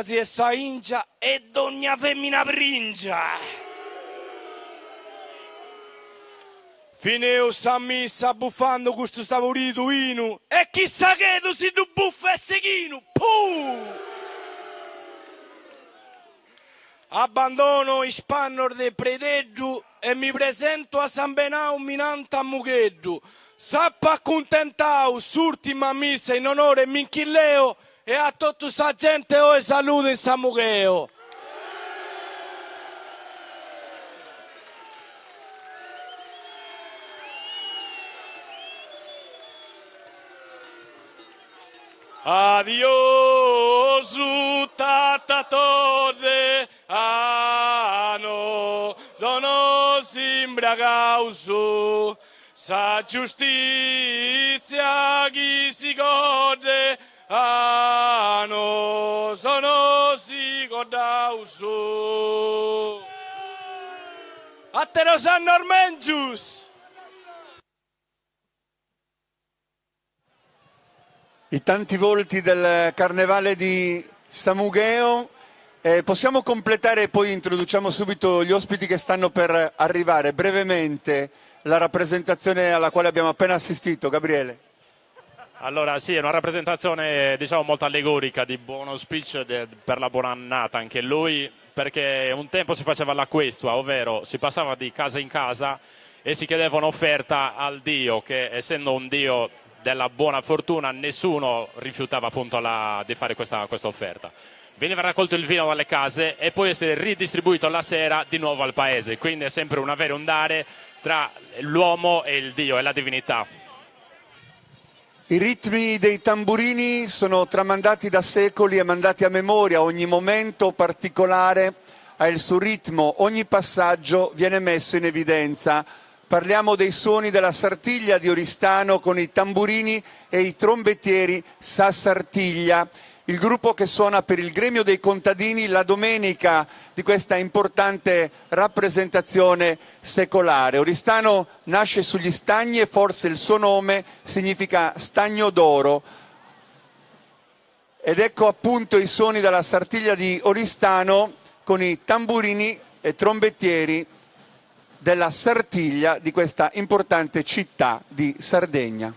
si e sa ingia e dogna femmina pringia. Fineo sa missa buffando questo stavorito inu e chissà che tu si tu buffa e sechino. Puh! Abbandono i spannor del prededdu e mi presento a San Benau minanta a Mugheddu. Sappa accontentau s'ultima missa in onore Minchilleo e a tutta sta gente e saluto in San Mugheo. Adios, tata torre, no, sono simbragauso, sa giustizia chi si gode, no, sono si godauso. A te lo sanno ormengius. I tanti volti del carnevale di Samugheo. Possiamo completare e poi introduciamo subito gli ospiti che stanno per arrivare. Brevemente la rappresentazione alla quale abbiamo appena assistito. Gabriele. Allora sì, è una rappresentazione diciamo molto allegorica di buono speech per la buona annata anche lui, perché un tempo si faceva l'acquestua, ovvero si passava di casa in casa e si chiedeva un'offerta al Dio, che essendo un Dio della buona fortuna nessuno rifiutava appunto di fare questa offerta. Veniva raccolto il vino dalle case e poi essere ridistribuito la sera di nuovo al paese, quindi è sempre un avere e un dare tra l'uomo e il Dio e la divinità. I ritmi dei tamburini sono tramandati da secoli e mandati a memoria, ogni momento particolare ha il suo ritmo, ogni passaggio viene messo in evidenza. Parliamo dei suoni della Sartiglia di Oristano con i tamburini e i trombettieri Sa Sartiglia, il gruppo che suona per il gremio dei contadini la domenica di questa importante rappresentazione secolare. Oristano nasce sugli stagni e forse il suo nome significa stagno d'oro. Ed ecco appunto i suoni della Sartiglia di Oristano con i tamburini e trombettieri della Sartiglia di questa importante città di Sardegna.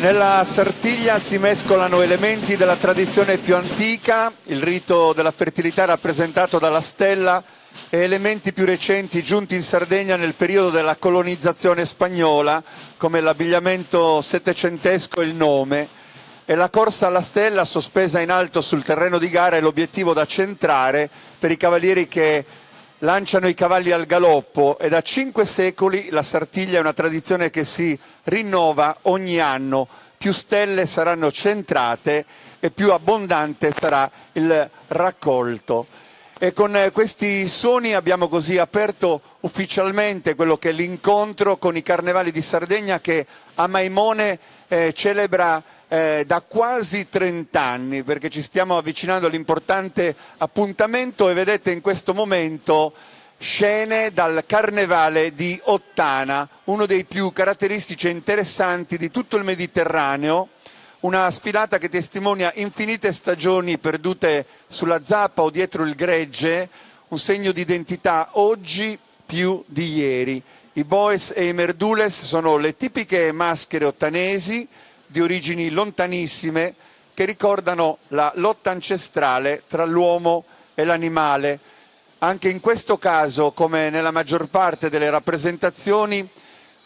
Nella Sartiglia si mescolano elementi della tradizione più antica, il rito della fertilità rappresentato dalla stella, e elementi più recenti giunti in Sardegna nel periodo della colonizzazione spagnola, come l'abbigliamento settecentesco e il nome. E la corsa alla stella sospesa in alto sul terreno di gara è l'obiettivo da centrare per i cavalieri che lanciano i cavalli al galoppo, e da 5 secoli la Sartiglia è una tradizione che si rinnova ogni anno. Più stelle saranno centrate e più abbondante sarà il raccolto. E con questi suoni abbiamo così aperto ufficialmente quello che è l'incontro con i Carnevali di Sardegna, che a Maimone celebra da quasi 30 anni, perché ci stiamo avvicinando all'importante appuntamento, e vedete in questo momento scene dal Carnevale di Ottana, uno dei più caratteristici e interessanti di tutto il Mediterraneo, una sfilata che testimonia infinite stagioni perdute sulla zappa o dietro il gregge, un segno di identità oggi più di ieri. I boes e i merdules sono le tipiche maschere ottanesi di origini lontanissime che ricordano la lotta ancestrale tra l'uomo e l'animale. Anche in questo caso, come nella maggior parte delle rappresentazioni,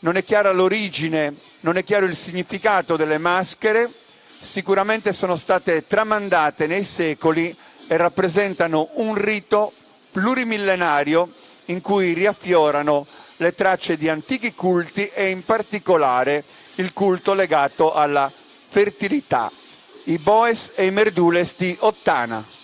non è chiara l'origine, non è chiaro il significato delle maschere. Sicuramente sono state tramandate nei secoli e rappresentano un rito plurimillenario in cui riaffiorano le tracce di antichi culti, e in particolare il culto legato alla fertilità. I boes e i merdules di Ottana.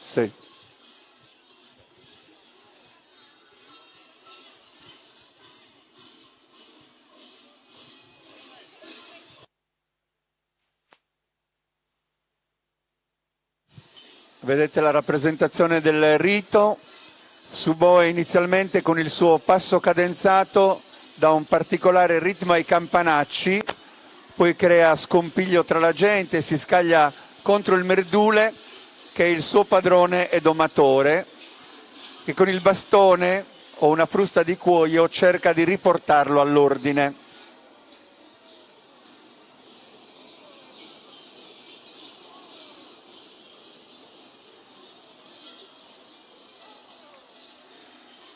Sì. Vedete la rappresentazione del rito. Suboe inizialmente con il suo passo cadenzato dà un particolare ritmo ai campanacci, poi crea scompiglio tra la gente, si scaglia contro il merdule, che è il suo padrone e domatore, che con il bastone o una frusta di cuoio cerca di riportarlo all'ordine.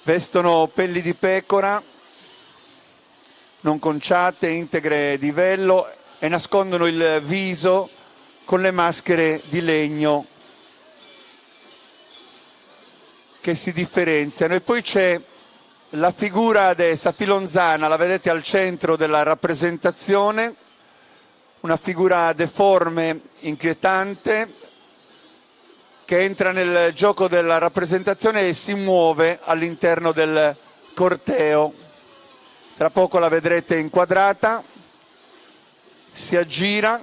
Vestono pelli di pecora, non conciate, integre di vello, e nascondono il viso con le maschere di legno che si differenziano. E poi c'è la figura de Safilonzana, la vedete al centro della rappresentazione, una figura deforme, inquietante, che entra nel gioco della rappresentazione e si muove all'interno del corteo. Tra poco la vedrete inquadrata, si aggira,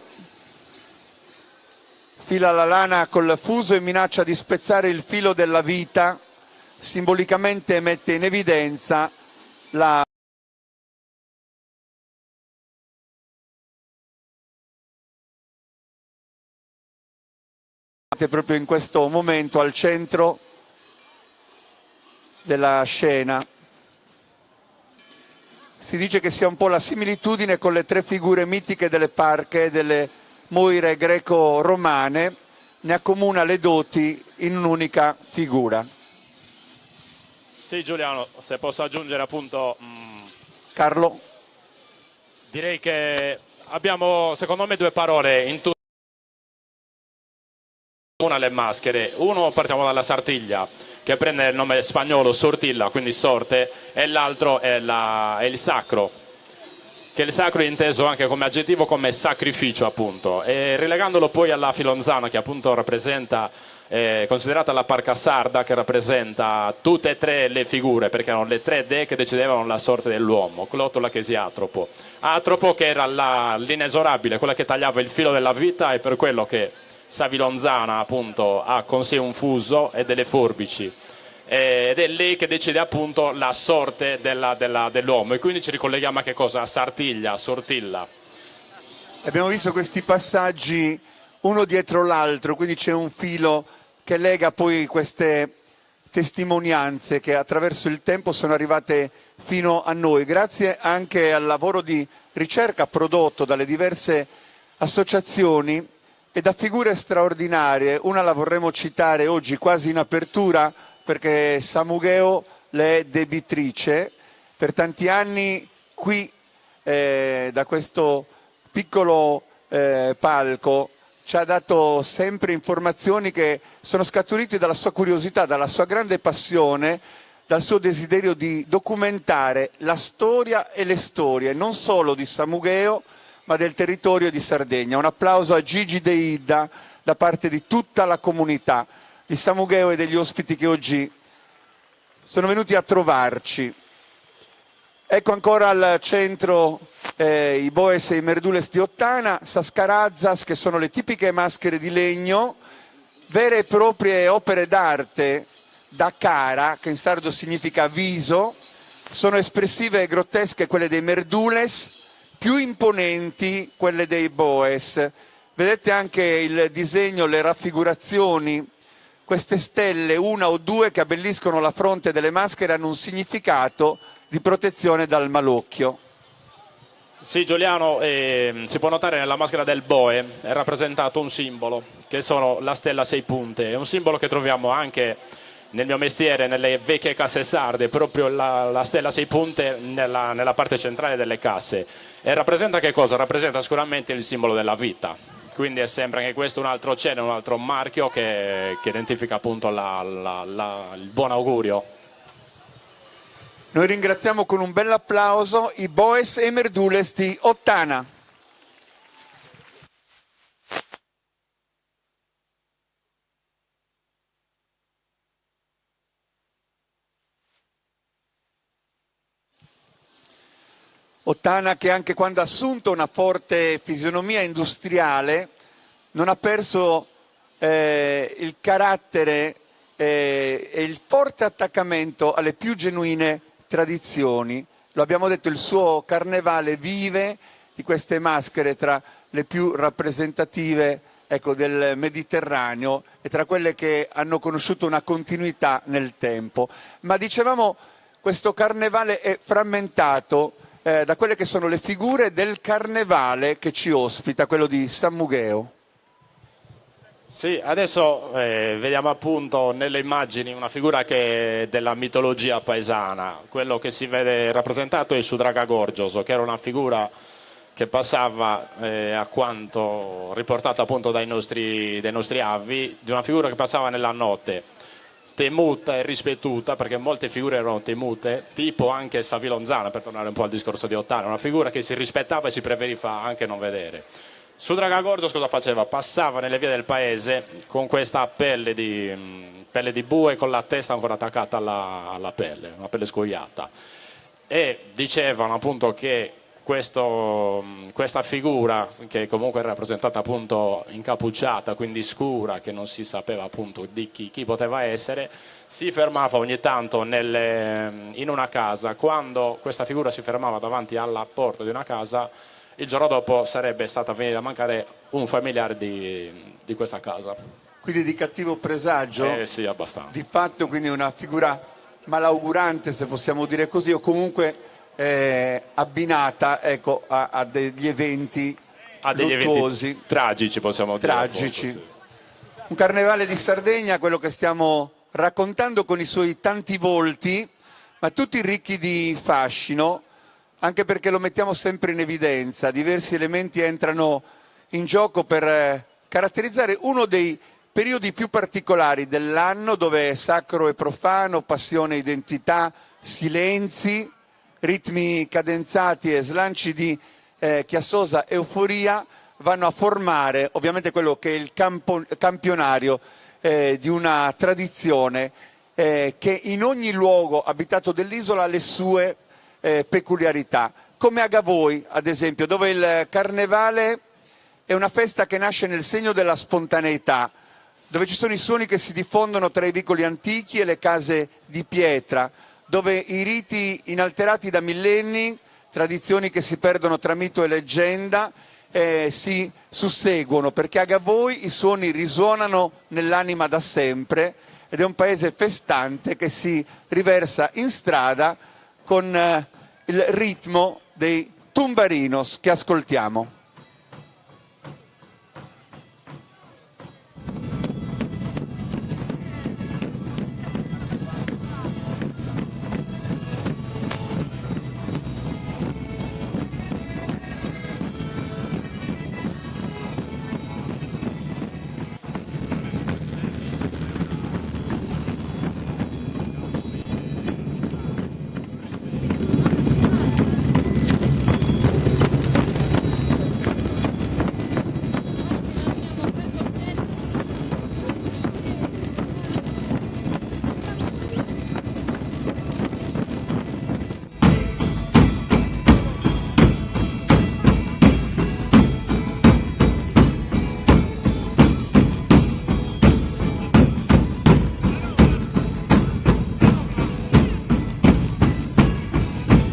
fila la lana col fuso e minaccia di spezzare il filo della vita, simbolicamente mette in evidenza la proprio in questo momento al centro della scena. Si dice che sia un po' la similitudine con le 3 figure mitiche delle parche delle Moire greco-romane, ne accomuna le doti in un'unica figura. Sì, Giuliano, se posso aggiungere appunto... Carlo? Direi che abbiamo, secondo me, 2 parole in tutto. Una le maschere, uno partiamo dalla Sartiglia, che prende il nome spagnolo sortilla, quindi sorte, e l'altro è il sacro, che il sacro è inteso anche come aggettivo, come sacrificio appunto, e rilegandolo poi alla Filonzana, che appunto rappresenta considerata la parca sarda, che rappresenta tutte e tre le figure, perché erano le 3D che decidevano la sorte dell'uomo: Clottola, Chesi, Atropo. Atropo che era l'inesorabile, quella che tagliava il filo della vita, e per quello che Savilonzana appunto ha con sé un fuso e delle forbici, ed è lei che decide appunto la sorte dell'uomo, e quindi ci ricolleghiamo a che cosa? A Sartiglia, a Sortilla. Abbiamo visto questi passaggi uno dietro l'altro, quindi c'è un filo che lega poi queste testimonianze che attraverso il tempo sono arrivate fino a noi, grazie anche al lavoro di ricerca prodotto dalle diverse associazioni e da figure straordinarie. Una la vorremmo citare oggi quasi in apertura, perché Samugheo le è debitrice. Per tanti anni qui da questo piccolo palco ci ha dato sempre informazioni che sono scaturite dalla sua curiosità, dalla sua grande passione, dal suo desiderio di documentare la storia e le storie, non solo di Samugheo, ma del territorio di Sardegna. Un applauso a Gigi De Ida da parte di tutta la comunità di Samugheo e degli ospiti che oggi sono venuti a trovarci. Ecco ancora al centro i Boes e i Merdules di Ottana, Sascarazzas, che sono le tipiche maschere di legno, vere e proprie opere d'arte da cara, che in sardo significa viso. Sono espressive e grottesche quelle dei Merdules, più imponenti quelle dei Boes. Vedete anche il disegno, le raffigurazioni, queste stelle, una o due, che abbelliscono la fronte delle maschere, hanno un significato di protezione dal malocchio. Sì, Giuliano, si può notare nella maschera del Boe è rappresentato un simbolo, che sono la stella a 6 punte. È un simbolo che troviamo anche nel mio mestiere, nelle vecchie casse sarde, proprio la stella a 6 punte nella parte centrale delle casse. E rappresenta che cosa? Rappresenta sicuramente il simbolo della vita. Quindi è sempre anche questo un altro cenno, un altro marchio che identifica appunto il buon augurio. Noi ringraziamo con un bel applauso i Boes e Merdules di Ottana. Ottana che anche quando ha assunto una forte fisionomia industriale non ha perso il carattere e il forte attaccamento alle più genuine tradizioni. Lo abbiamo detto, il suo carnevale vive di queste maschere, tra le più rappresentative, ecco, del Mediterraneo e tra quelle che hanno conosciuto una continuità nel tempo. Ma dicevamo, questo carnevale è frammentato da quelle che sono le figure del carnevale che ci ospita, quello di Samugheo. Sì, adesso vediamo appunto nelle immagini una figura che è della mitologia paesana. Quello che si vede rappresentato è il Sudraga Gorgioso, che era una figura che passava, a quanto riportato appunto dai nostri avi, di una figura che passava nella notte, temuta e rispettuta, perché molte figure erano temute, tipo anche Savilonzana, per tornare un po' al discorso di Ottana, una figura che si rispettava e si preferiva anche non vedere. Sudraga Gorgios cosa faceva? Passava nelle vie del paese con questa pelle di bue, con la testa ancora attaccata alla pelle, una pelle scoiata, e dicevano appunto che questa figura, che comunque era rappresentata appunto incappucciata, quindi scura, che non si sapeva appunto di chi poteva essere, si fermava ogni tanto in una casa. Quando questa figura si fermava davanti alla porta di una casa, il giorno dopo sarebbe stata a venire a mancare un familiare di questa casa. Quindi di cattivo presagio? Sì, abbastanza. Di fatto quindi una figura malaugurante, se possiamo dire così, o comunque abbinata, ecco, a degli eventi luttuosi. Eventi tragici, possiamo dire. Tragici. Appunto, sì. Un carnevale di Sardegna, quello che stiamo raccontando, con i suoi tanti volti, ma tutti ricchi di fascino, anche perché lo mettiamo sempre in evidenza. Diversi elementi entrano in gioco per caratterizzare uno dei periodi più particolari dell'anno, dove sacro e profano, passione e identità, silenzi, ritmi cadenzati e slanci di chiassosa euforia vanno a formare ovviamente quello che è il campionario di una tradizione che in ogni luogo abitato dell'isola ha le sue peculiarità, come Agavoi ad esempio, dove il carnevale è una festa che nasce nel segno della spontaneità, dove ci sono i suoni che si diffondono tra i vicoli antichi e le case di pietra, dove i riti inalterati da millenni, tradizioni che si perdono tra mito e leggenda, si susseguono, perché a Agavoi i suoni risuonano nell'anima da sempre ed è un paese festante che si riversa in strada con il ritmo dei tumbarinos che ascoltiamo.